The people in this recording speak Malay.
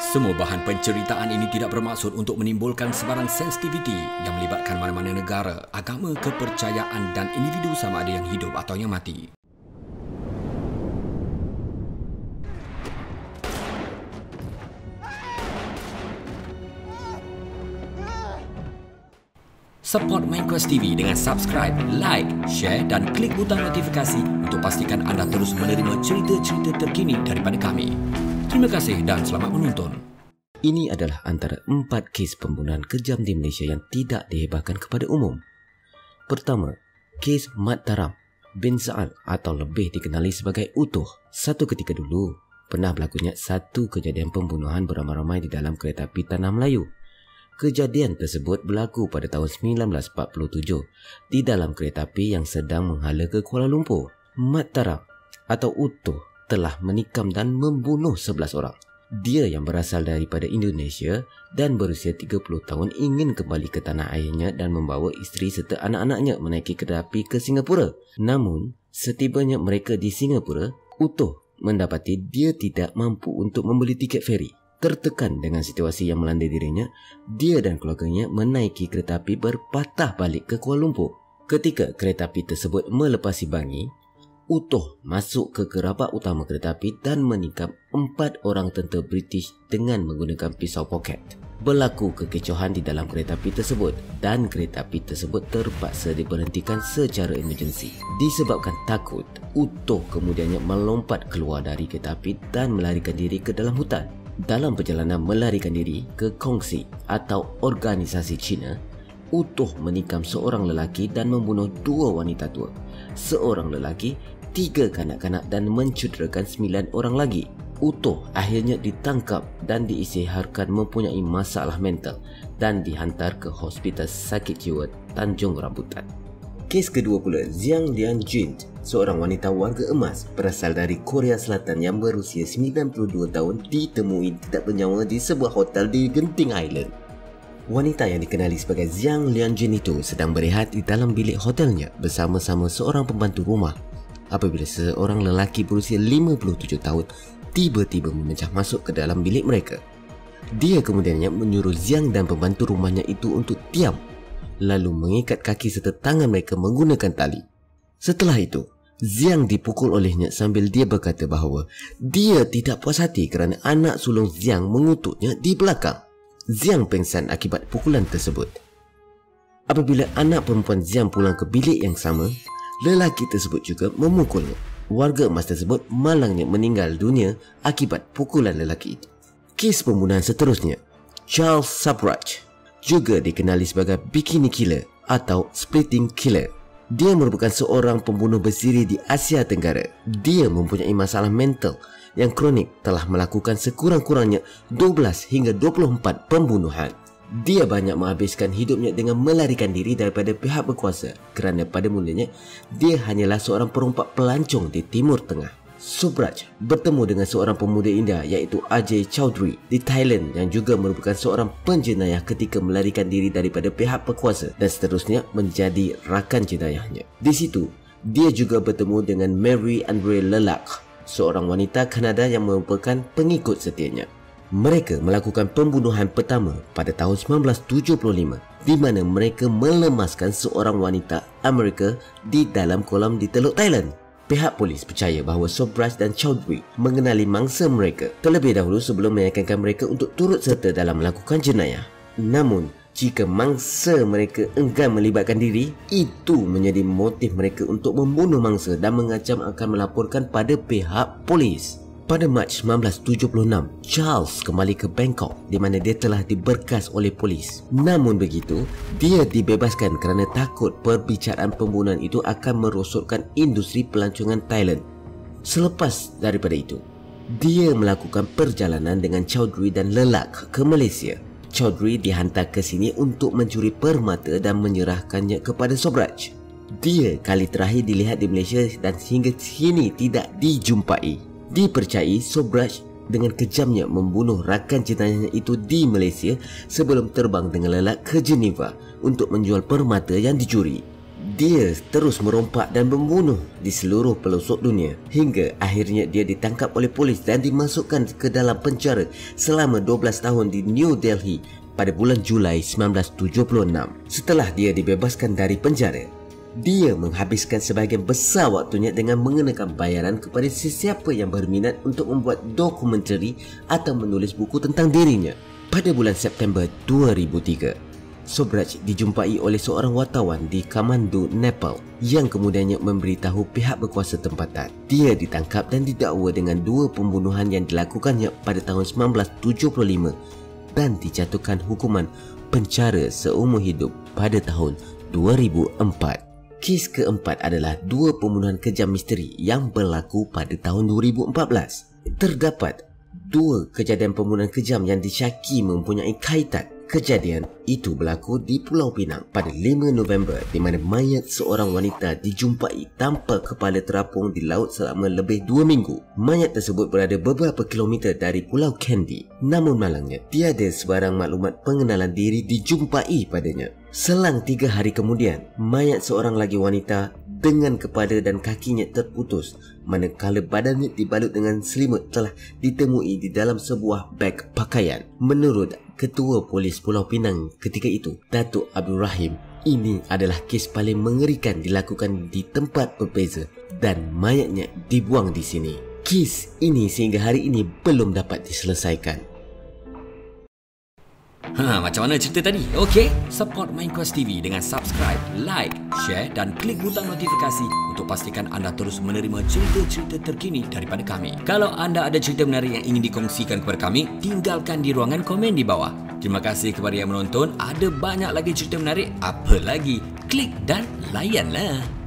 Semua bahan penceritaan ini tidak bermaksud untuk menimbulkan sebarang sensitiviti yang melibatkan mana-mana negara, agama, kepercayaan dan individu sama ada yang hidup atau yang mati. Support Mainquest TV dengan subscribe, like, share dan klik butang notifikasi untuk pastikan anda terus menerima cerita-cerita terkini daripada kami. Terima kasih dan selamat menonton. Ini adalah antara 4 kes pembunuhan kejam di Malaysia yang tidak dihebahkan kepada umum. Pertama, kes Mat Taram bin Saad atau lebih dikenali sebagai Utuh. Satu ketika dulu, pernah berlakunya satu kejadian pembunuhan beramai-ramai di dalam kereta api Tanah Melayu. Kejadian tersebut berlaku pada tahun 1947 di dalam kereta api yang sedang menghala ke Kuala Lumpur. Mat Taram atau Utuh telah menikam dan membunuh 11 orang. Dia yang berasal daripada Indonesia dan berusia 30 tahun ingin kembali ke tanah airnya dan membawa isteri serta anak-anaknya menaiki kereta api ke Singapura. Namun, setibanya mereka di Singapura, Utuh mendapati dia tidak mampu untuk membeli tiket feri. Tertekan dengan situasi yang melanda dirinya, dia dan keluarganya menaiki kereta api berpatah balik ke Kuala Lumpur. Ketika kereta api tersebut melepasi Bangi, Utuh masuk ke gerabak utama kereta api dan menikam 4 orang tentera British dengan menggunakan pisau poket. Berlaku kekecohan di dalam kereta api tersebut dan kereta api tersebut terpaksa diberhentikan secara emergensi. Disebabkan takut, Utuh kemudiannya melompat keluar dari kereta api dan melarikan diri ke dalam hutan. Dalam perjalanan melarikan diri ke kongsi atau organisasi Cina, Utuh menikam seorang lelaki dan membunuh 2 wanita tua, seorang lelaki, 3 kanak-kanak dan mencederakan 9 orang lagi. Utuh akhirnya ditangkap dan diisytiharkan mempunyai masalah mental dan dihantar ke Hospital Sakit Jiwa Tanjung Rambutan. Kes kedua pula, Jiang Lianjun, seorang wanita warga emas berasal dari Korea Selatan yang berusia 92 tahun ditemui tidak bernyawa di sebuah hotel di Genting Island. Wanita yang dikenali sebagai Jiang Lianjun itu sedang berehat di dalam bilik hotelnya bersama-sama seorang pembantu rumah apabila seorang lelaki berusia 57 tahun tiba-tiba memecah masuk ke dalam bilik mereka. Dia kemudiannya menyuruh Jiang dan pembantu rumahnya itu untuk diam, lalu mengikat kaki serta tangan mereka menggunakan tali. Setelah itu, Jiang dipukul olehnya sambil dia berkata bahawa dia tidak puas hati kerana anak sulung Jiang mengutuknya di belakang. Jiang pengsan akibat pukulan tersebut. Apabila anak perempuan Jiang pulang ke bilik yang sama, lelaki tersebut juga memukulnya. Warga emas tersebut malangnya meninggal dunia akibat pukulan lelaki itu. Kes pembunuhan seterusnya, Charles Subraj, juga dikenali sebagai Bikini Killer atau Splitting Killer. Dia merupakan seorang pembunuh bersiri di Asia Tenggara. Dia mempunyai masalah mental yang kronik, telah melakukan sekurang-kurangnya 12 hingga 24 pembunuhan. Dia banyak menghabiskan hidupnya dengan melarikan diri daripada pihak berkuasa kerana pada mulanya dia hanyalah seorang perompak pelancong di Timur Tengah. Subraj bertemu dengan seorang pemuda India iaitu Ajay Chowdhury di Thailand yang juga merupakan seorang penjenayah ketika melarikan diri daripada pihak berkuasa dan seterusnya menjadi rakan jenayahnya. Di situ, dia juga bertemu dengan Mary Andre Lelak, seorang wanita Kanada yang merupakan pengikut setianya. Mereka melakukan pembunuhan pertama pada tahun 1975 di mana mereka melemaskan seorang wanita Amerika di dalam kolam di Teluk Thailand. Pihak polis percaya bahawa Subraj dan Chowdhury mengenali mangsa mereka terlebih dahulu sebelum meyakinkan mereka untuk turut serta dalam melakukan jenayah. Namun, jika mangsa mereka enggan melibatkan diri, itu menjadi motif mereka untuk membunuh mangsa dan mengancam akan melaporkan pada pihak polis. Pada Mac 1976, Charles kembali ke Bangkok di mana dia telah diberkas oleh polis. Namun begitu, dia dibebaskan kerana takut perbicaraan pembunuhan itu akan merosotkan industri pelancongan Thailand. Selepas daripada itu, dia melakukan perjalanan dengan Chowdhury dan Lelak ke Malaysia. Chowdhury dihantar ke sini untuk mencuri permata dan menyerahkannya kepada Subraj. Dia kali terakhir dilihat di Malaysia dan hingga kini tidak dijumpai. Dipercayai Subraj dengan kejamnya membunuh rakan jenayahnya itu di Malaysia sebelum terbang dengan Lelak ke Geneva untuk menjual permata yang dicuri. Dia terus merompak dan membunuh di seluruh pelosok dunia hingga akhirnya dia ditangkap oleh polis dan dimasukkan ke dalam penjara selama 12 tahun di New Delhi pada bulan Julai 1976. Setelah dia dibebaskan dari penjara, dia menghabiskan sebahagian besar waktunya dengan mengenakan bayaran kepada sesiapa yang berminat untuk membuat dokumentari atau menulis buku tentang dirinya. Pada bulan September 2003, Subraj dijumpai oleh seorang wartawan di Kathmandu, Nepal yang kemudiannya memberitahu pihak berkuasa tempatan. Dia ditangkap dan didakwa dengan 2 pembunuhan yang dilakukannya pada tahun 1975 dan dijatuhkan hukuman penjara seumur hidup pada tahun 2004. Kes keempat adalah 2 pembunuhan kejam misteri yang berlaku pada tahun 2014. Terdapat 2 kejadian pembunuhan kejam yang disyaki mempunyai kaitan. Kejadian itu berlaku di Pulau Pinang pada 5 November di mana mayat seorang wanita dijumpai tanpa kepala terapung di laut selama lebih 2 minggu. Mayat tersebut berada beberapa kilometer dari Pulau Kandy. Namun malangnya, tiada sebarang maklumat pengenalan diri dijumpai padanya. Selang 3 hari kemudian, mayat seorang lagi wanita dengan kepala dan kakinya terputus manakala badannya dibalut dengan selimut telah ditemui di dalam sebuah beg pakaian. Menurut Ketua Polis Pulau Pinang ketika itu, Datuk Abdul Rahim, ini adalah kes paling mengerikan dilakukan di tempat berbeza dan mayatnya dibuang di sini. Kes ini sehingga hari ini belum dapat diselesaikan. Macam mana cerita tadi? Okey, support MindQuest TV dengan subscribe, like, share dan klik butang notifikasi untuk pastikan anda terus menerima cerita-cerita terkini daripada kami. Kalau anda ada cerita menarik yang ingin dikongsikan kepada kami, tinggalkan di ruangan komen di bawah. Terima kasih kepada yang menonton. Ada banyak lagi cerita menarik. Apa lagi? Klik dan layanlah.